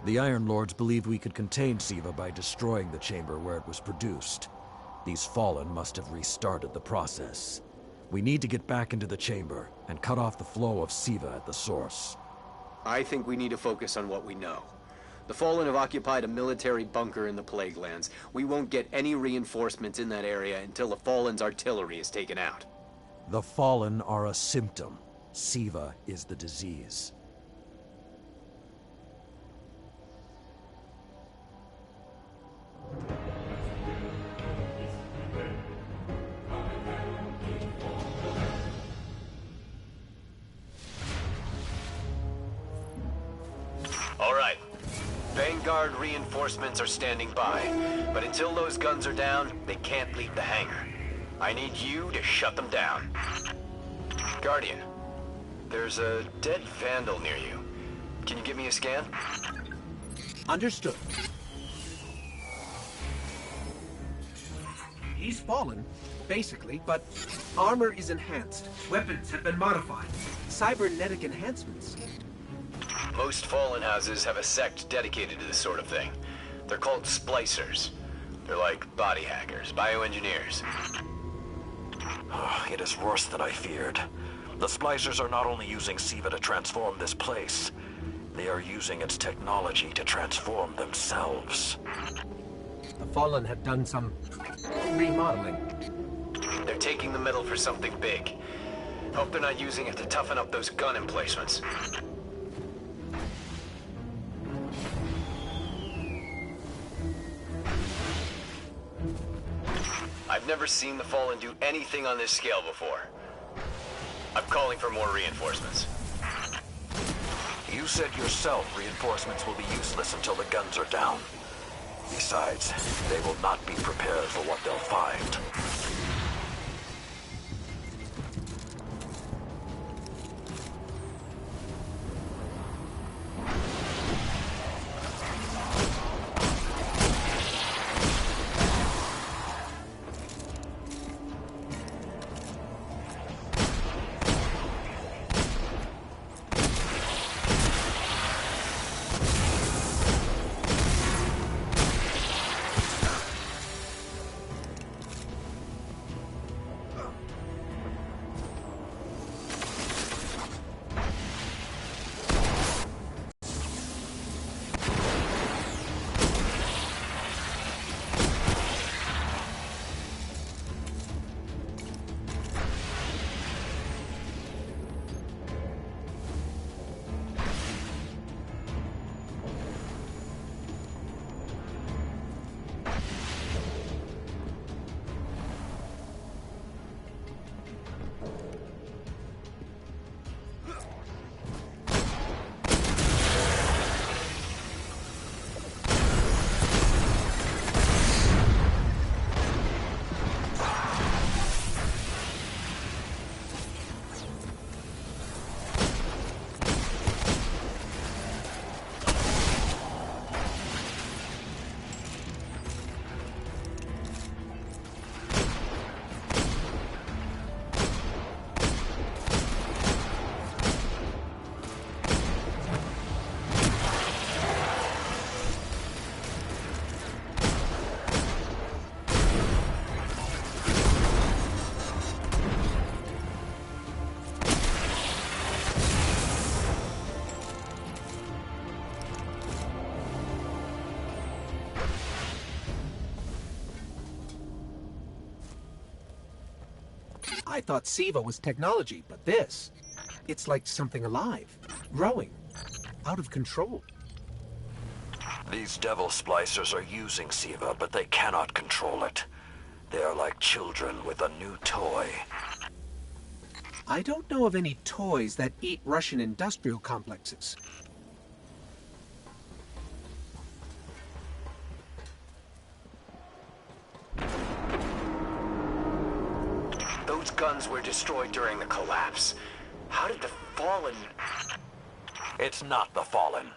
The Iron Lords believed we could contain Siva by destroying the chamber where it was produced. These Fallen must have restarted the process. We need to get back into the chamber and cut off the flow of Siva at the source. I think we need to focus on what we know. The Fallen have occupied a military bunker in the Plague Lands. We won't get any reinforcements in that area until the Fallen's artillery is taken out. The Fallen are a symptom. Siva is the disease. All right. Vanguard reinforcements are standing by, but until those guns are down, they can't leave the hangar. I need you to shut them down. Guardian, there's a dead Vandal near you. Can you give me a scan? Understood. He's fallen, basically, but armor is enhanced. Weapons have been modified. Cybernetic enhancements. Most Fallen houses have a sect dedicated to this sort of thing. They're called Splicers. They're like body hackers, bioengineers. It is worse than I feared. The Splicers are not only using Siva to transform this place, they are using its technology to transform themselves. The Fallen have done some remodeling. They're taking the metal for something big. Hope they're not using it to toughen up those gun emplacements. I've never seen the Fallen do anything on this scale before. I'm calling for more reinforcements. You said yourself reinforcements will be useless until the guns are down. Besides, they will not be prepared for what they'll find. I thought Siva was technology, but this, it's like something alive, growing, out of control. These Devil Splicers are using Siva, but they cannot control it. They are like children with a new toy. I don't know of any toys that eat Russian industrial complexes. Those guns were destroyed during the collapse. How did the Fallen... It's not the Fallen.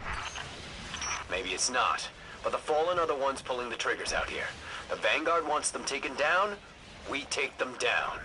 Maybe it's not, but the Fallen are the ones pulling the triggers out here. The Vanguard wants them taken down, we take them down.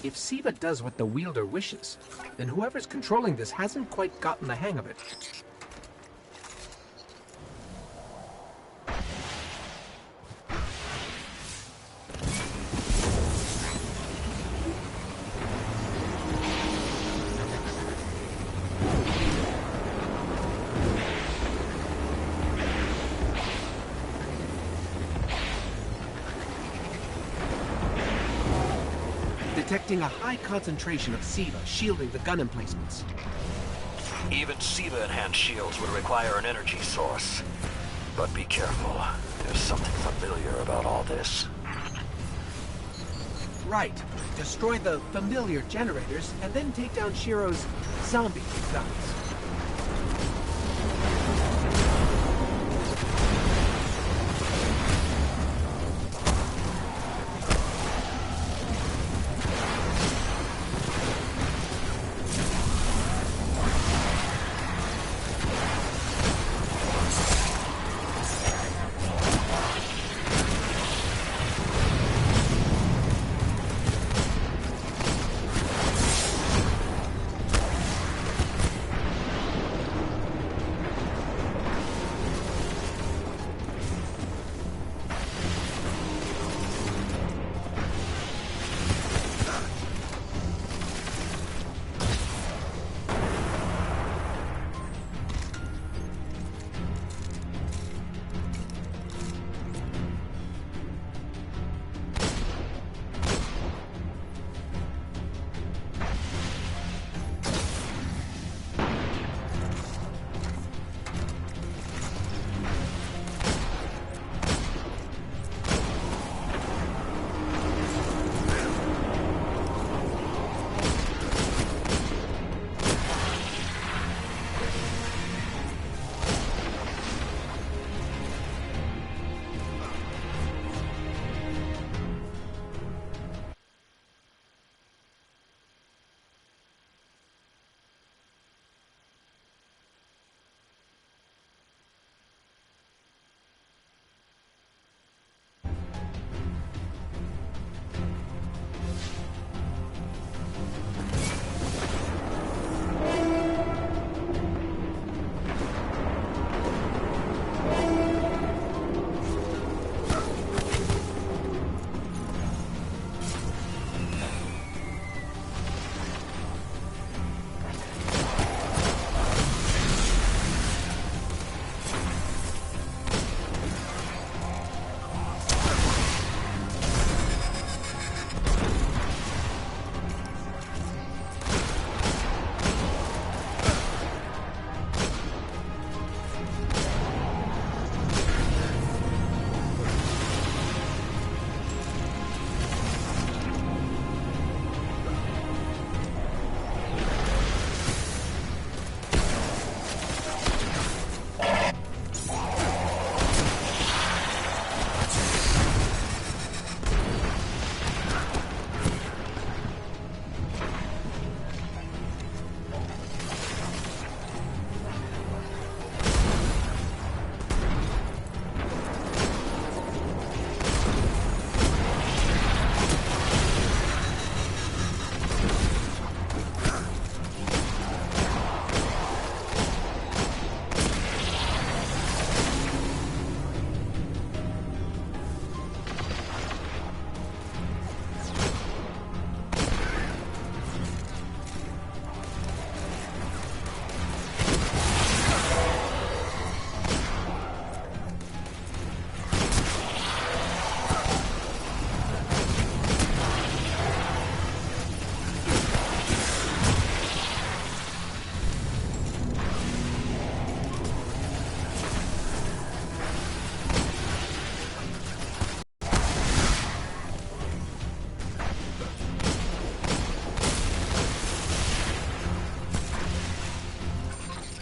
If Siva does what the wielder wishes, then whoever's controlling this hasn't quite gotten the hang of it. Detecting a high concentration of Siva shielding the gun emplacements. Even Siva-enhanced shields would require an energy source. But be careful. There's something familiar about all this. Right. Destroy the familiar generators and then take down Shiro's zombie guns.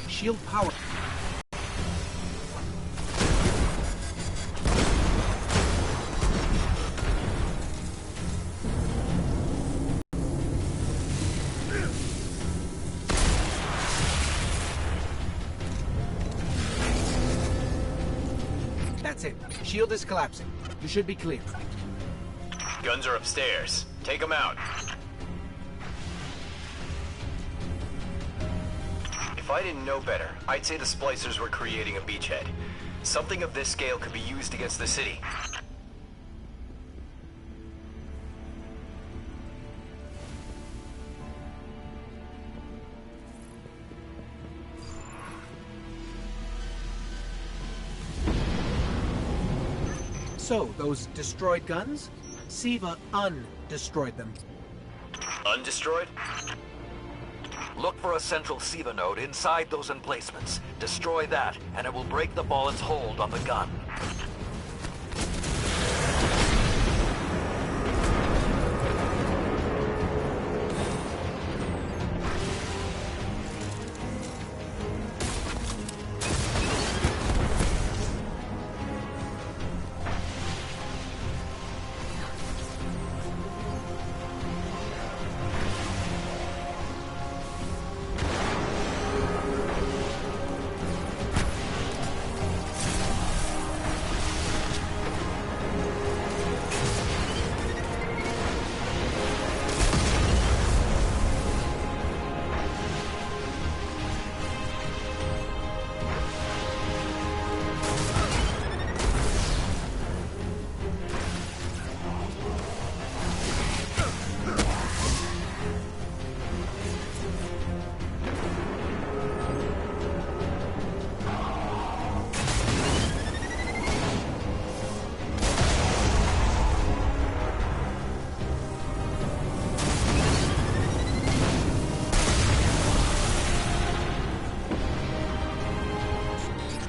Shield power. That's it. Shield is collapsing. You should be clear. Guns are upstairs. Take them out. If I didn't know better, I'd say the splicers were creating a beachhead. Something of this scale could be used against the city. So, those destroyed guns? Siva undestroyed them. Undestroyed? Look for a central SIVA node inside those emplacements. Destroy that, and it will break the Ballen's hold on the gun.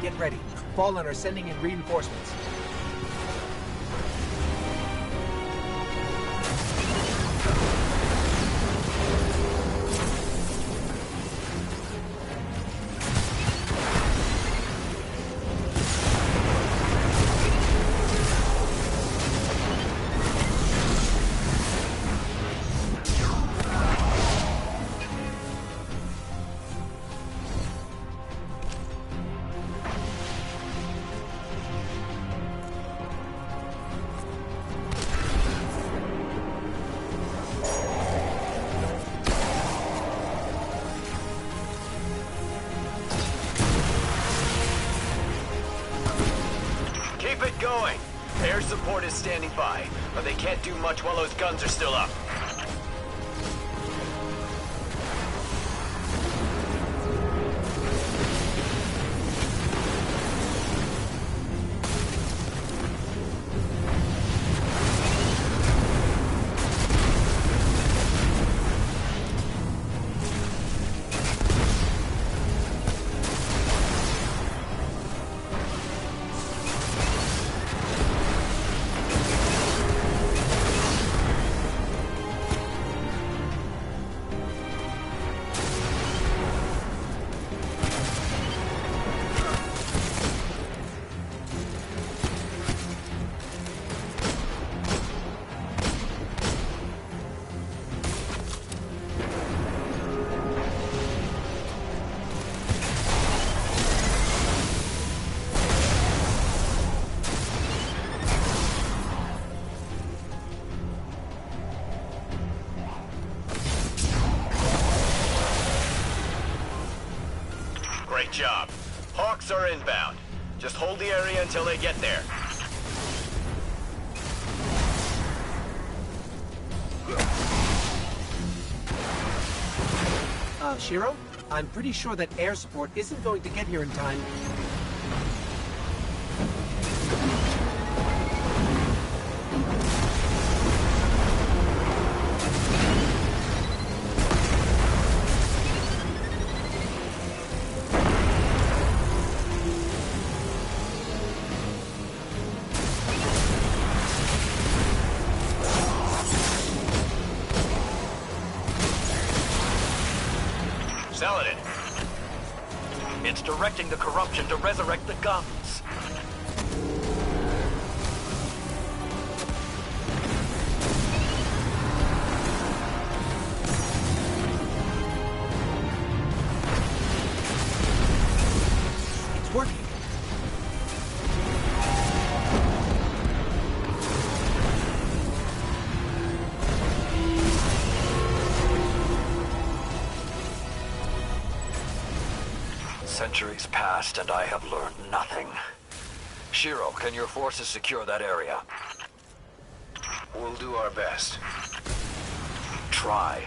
Get ready. Fallen are sending in reinforcements. Keep it going. Air support is standing by, but they can't do much while those guns are still up. Great job. Hawks are inbound. Just hold the area until they get there. Shiro? I'm pretty sure that air support isn't going to get here in time. Saladin. It's directing the corruption to resurrect the guns. It's working. Centuries passed and I have learned nothing. Shiro, can your forces secure that area? We'll do our best. Try.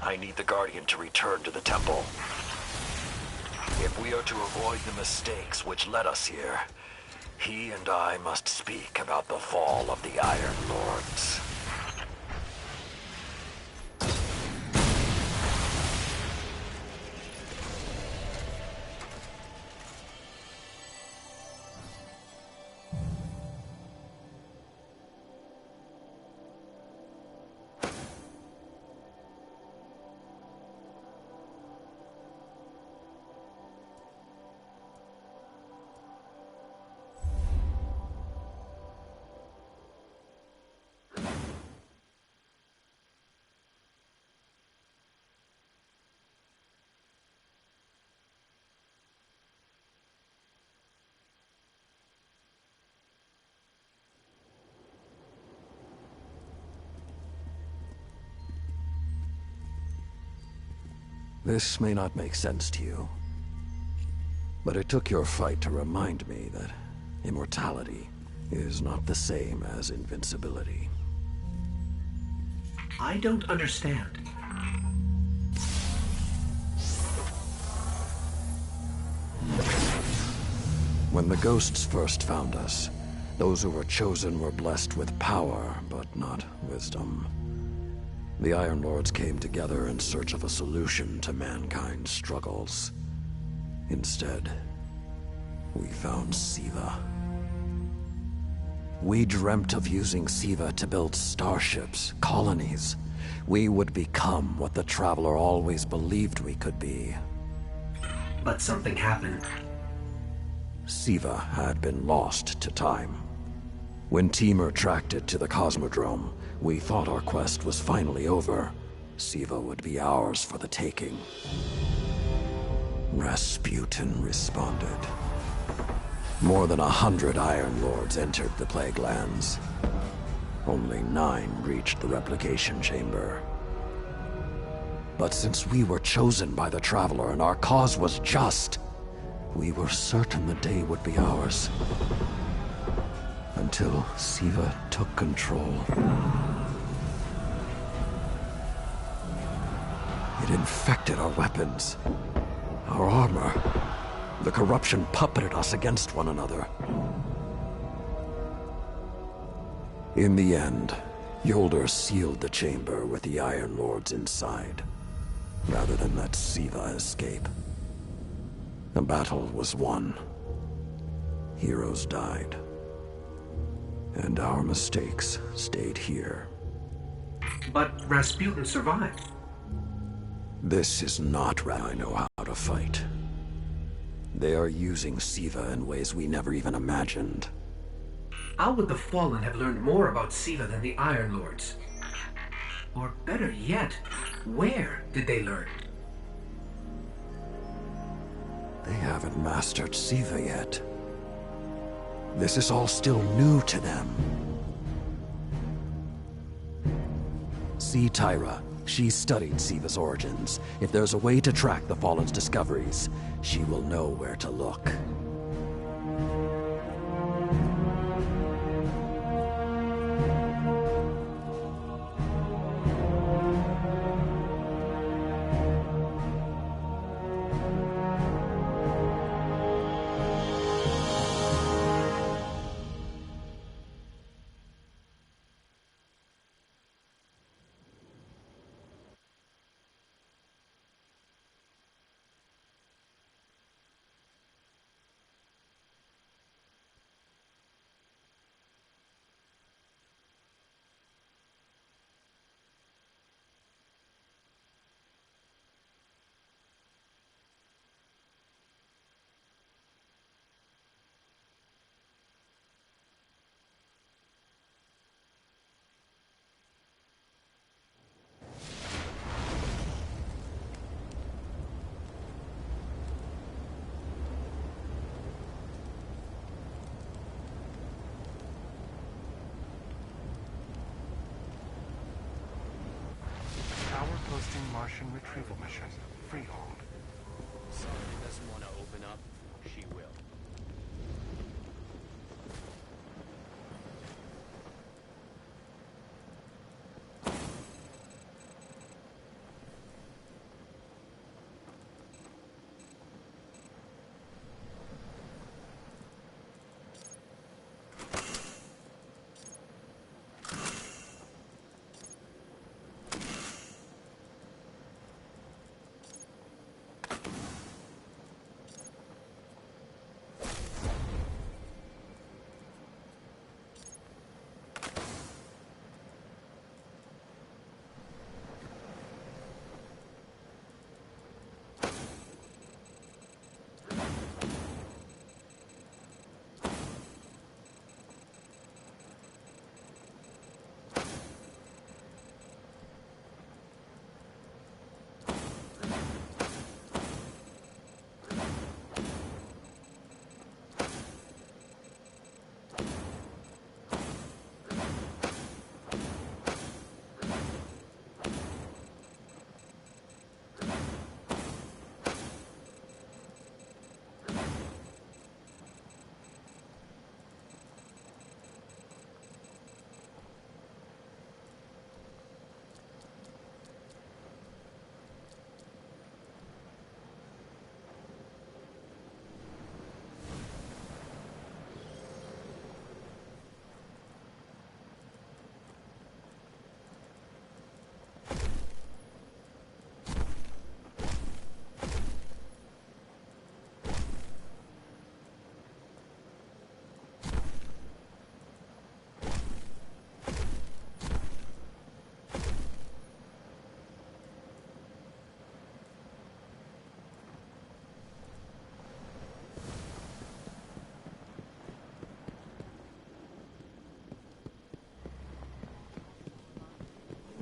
I need the Guardian to return to the temple. If we are to avoid the mistakes which led us here, he and I must speak about the fall of the Iron Lords. This may not make sense to you, but it took your fight to remind me that immortality is not the same as invincibility. I don't understand. When the ghosts first found us, those who were chosen were blessed with power, but not wisdom. The Iron Lords came together in search of a solution to mankind's struggles. Instead, we found Siva. We dreamt of using Siva to build starships, colonies. We would become what the Traveler always believed we could be. But something happened. Siva had been lost to time. When Temur tracked it to the Cosmodrome, we thought our quest was finally over. Siva would be ours for the taking. Rasputin responded. More than 100 Iron Lords entered the Plague Lands. Only 9 reached the replication chamber. But since we were chosen by the Traveler and our cause was just, we were certain the day would be ours. Until Siva took control. It infected our weapons, our armor. The corruption puppeted us against one another. In the end, Yolder sealed the chamber with the Iron Lords inside, rather than let Siva escape. The battle was won. Heroes died. And our mistakes stayed here. But Rasputin survived. This is not how I know how to fight. They are using Siva in ways we never even imagined. How would the Fallen have learned more about Siva than the Iron Lords? Or better yet, where did they learn? They haven't mastered Siva yet. This is all still new to them. See Tyra. She studied Siva's origins. If there's a way to track the Fallen's discoveries, she will know where to look. Tower posting Martian retrieval mission. Freehold. Someone doesn't want to open up, she will.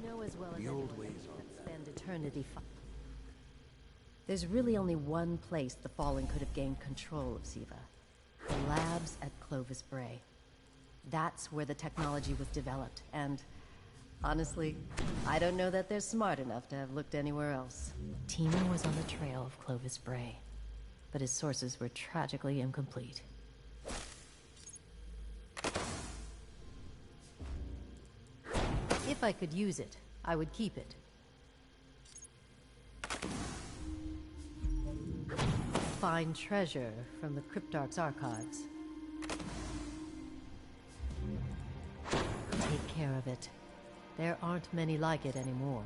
Know as well as The old anyone ways that are spend eternity There's really only one place the Fallen could have gained control of Siva. The labs at Clovis Bray. That's where the technology was developed, and honestly, I don't know that they're smart enough to have looked anywhere else. Timo was on the trail of Clovis Bray, but his sources were tragically incomplete. If I could use it, I would keep it. Find treasure from the Cryptarch's archives. Take care of it. There aren't many like it anymore.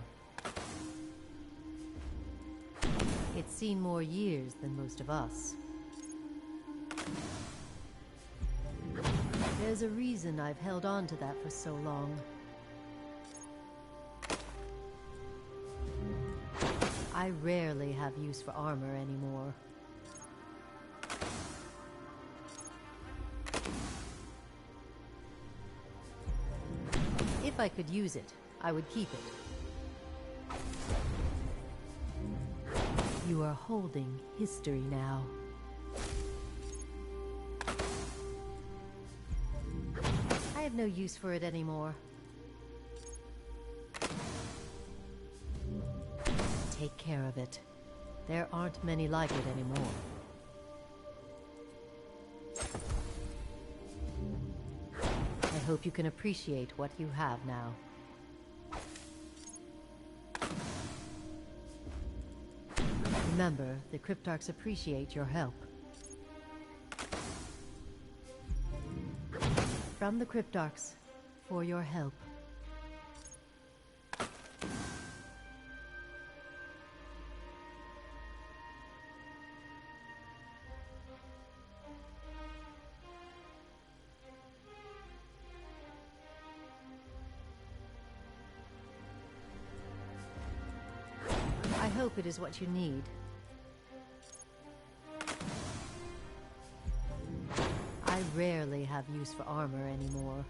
It's seen more years than most of us. There's a reason I've held on to that for so long. I rarely have use for armor anymore. If I could use it, I would keep it. You are holding history now. I have no use for it anymore. Take care of it. There aren't many like it anymore. I hope you can appreciate what you have now. Remember, the Cryptarchs appreciate your help. From the Cryptarchs, for your help. I hope it is what you need. I rarely have use for armor anymore.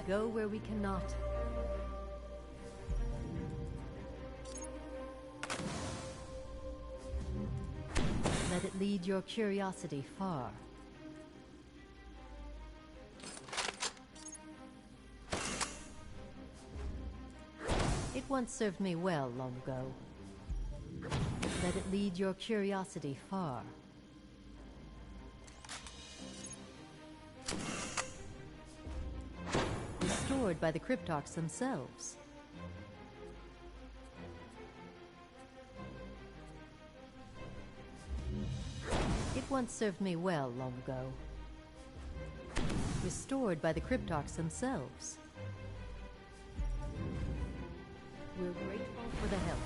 Go where we cannot. Let it lead your curiosity far. It once served me well long ago. Let it lead your curiosity far. Restored by the Cryptarchs themselves. It once served me well long ago. Restored by the Cryptarchs themselves. We're grateful for the help.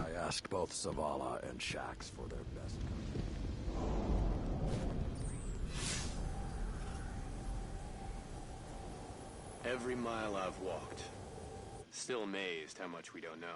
I asked both Zavala and Shaxx for their best. Every mile I've walked. Still amazed how much we don't know.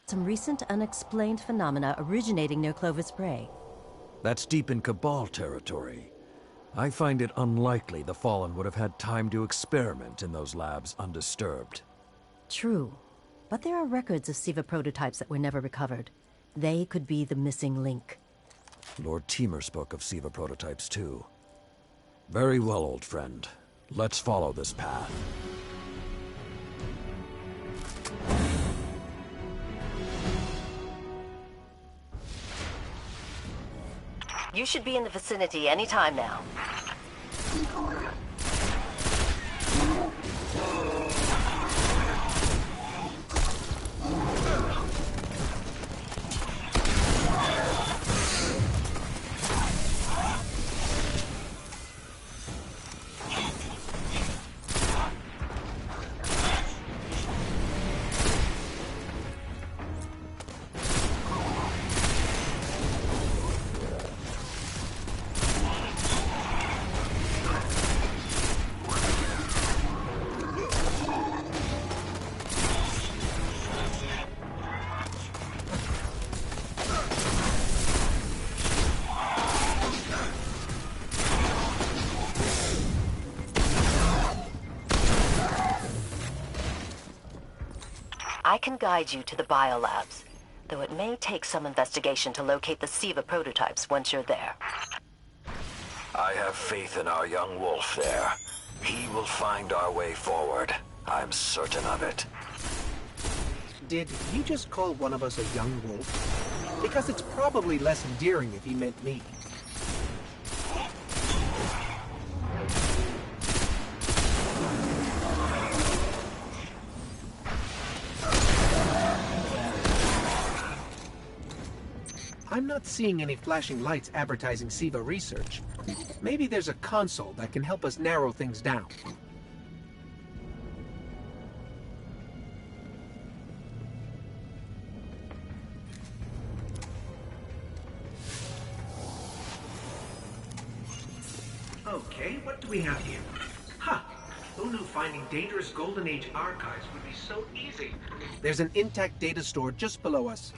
Some recent unexplained phenomena originating near Clovis Bray. That's deep in Cabal territory. I find it unlikely the Fallen would have had time to experiment in those labs undisturbed. True, but there are records of SIVA prototypes that were never recovered. They could be the missing link. Lord Teemer spoke of SIVA prototypes too. Very well, old friend. Let's follow this path. You should be in the vicinity any time now. I can guide you to the biolabs, though it may take some investigation to locate the SIVA prototypes once you're there. I have faith in our young wolf there. He will find our way forward. I'm certain of it. Did he just call one of us a young wolf? Because it's probably less endearing if he meant me. I'm not seeing any flashing lights advertising SIVA research. Maybe there's a console that can help us narrow things down. Okay, what do we have here? Huh! Who knew finding dangerous Golden Age archives would be so easy? There's an intact data store just below us.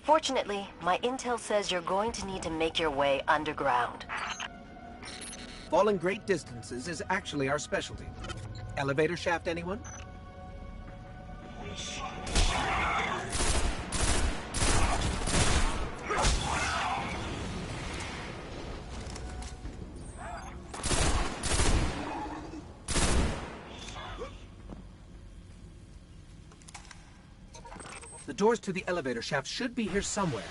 Unfortunately, my intel says you're going to need to make your way underground. Falling great distances is actually our specialty. Elevator shaft, anyone? The doors to the elevator shaft should be here somewhere.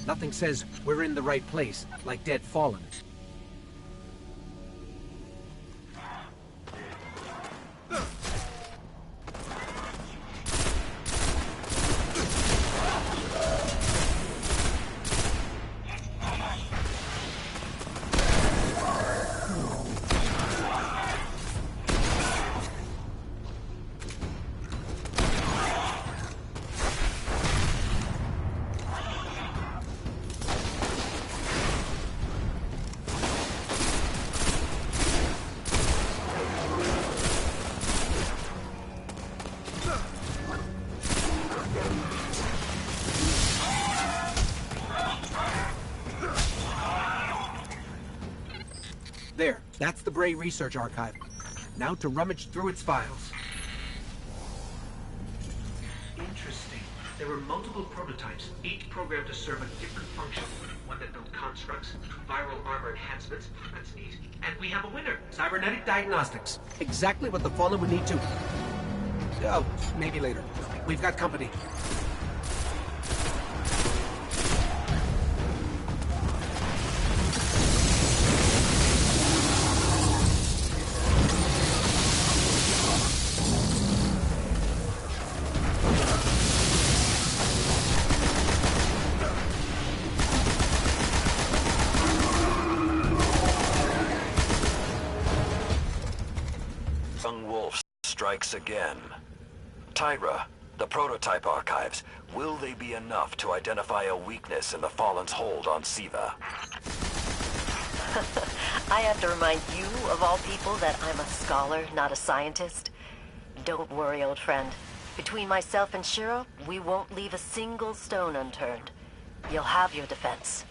Nothing says we're in the right place, like Dead Fallen. There, that's the Bray Research Archive. Now to rummage through its files. Interesting. There were multiple prototypes, each programmed to serve a different function. One that built constructs, viral armor enhancements. That's neat. And we have a winner. Cybernetic diagnostics. Exactly what the Fallen would need to... Oh, maybe later. We've got company. Young Wolf strikes again. Tyra, the prototype archives, will they be enough to identify a weakness in the Fallen's hold on Siva? I have to remind you, of all people, that I'm a scholar, not a scientist. Don't worry, old friend. Between myself and Shiro, we won't leave a single stone unturned. You'll have your defense.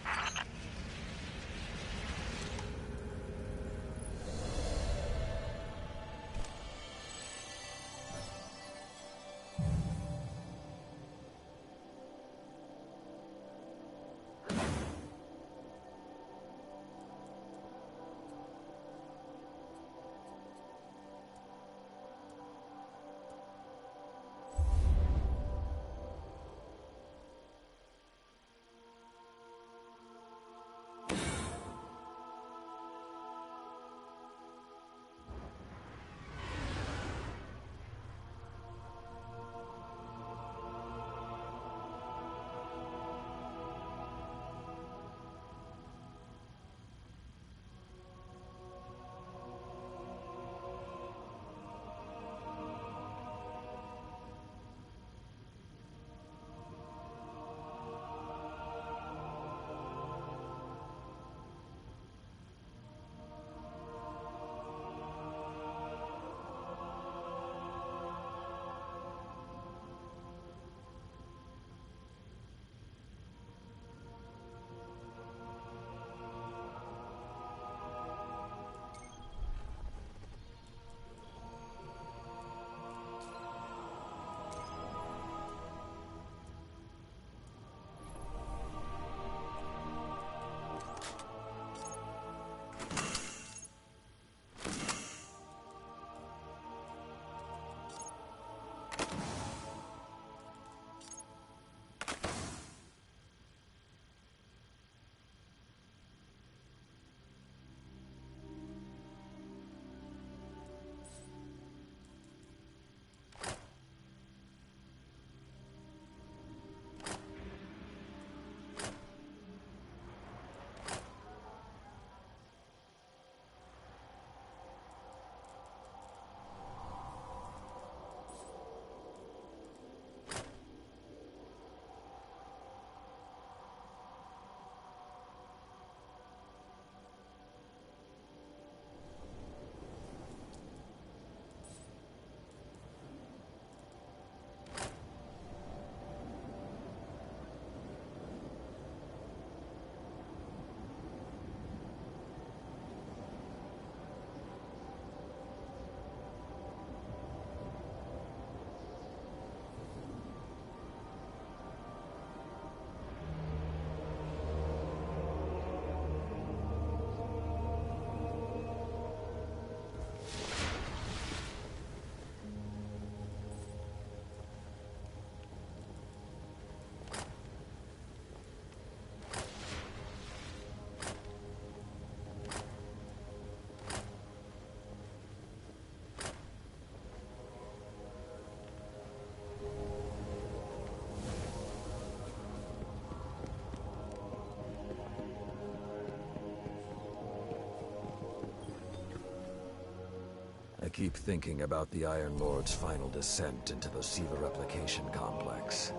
I keep thinking about the Iron Lord's final descent into the Siva replication complex.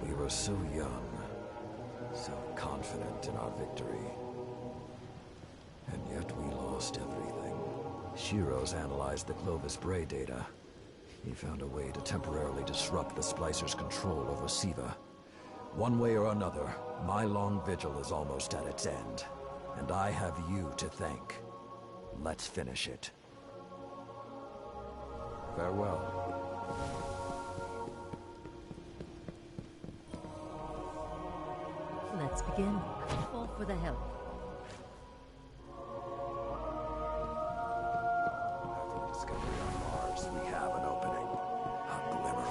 We were so young, so confident in our victory. And yet we lost everything. Shiro's analyzed the Clovis Bray data. He found a way to temporarily disrupt the Splicer's control over Siva. One way or another, my long vigil is almost at its end. And I have you to thank. Let's finish it. Farewell. Let's begin. Fall for the help. After the discovery on Mars, we have an opening. A glimmer.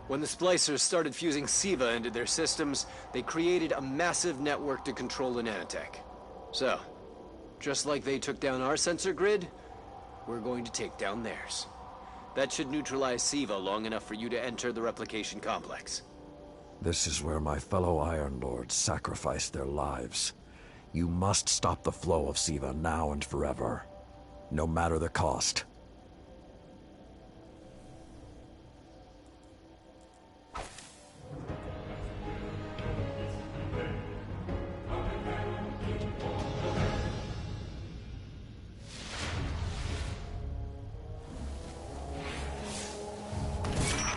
When the Splicers started fusing Siva into their systems, they created a massive network to control the nanotech. So, just like they took down our sensor grid, we're going to take down theirs. That should neutralize Siva long enough for you to enter the replication complex. This is where my fellow Iron Lords sacrificed their lives. You must stop the flow of Siva now and forever. No matter the cost.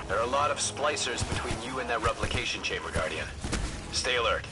There are a lot of splicers between you and that replication chamber, Guardian. Stay alert.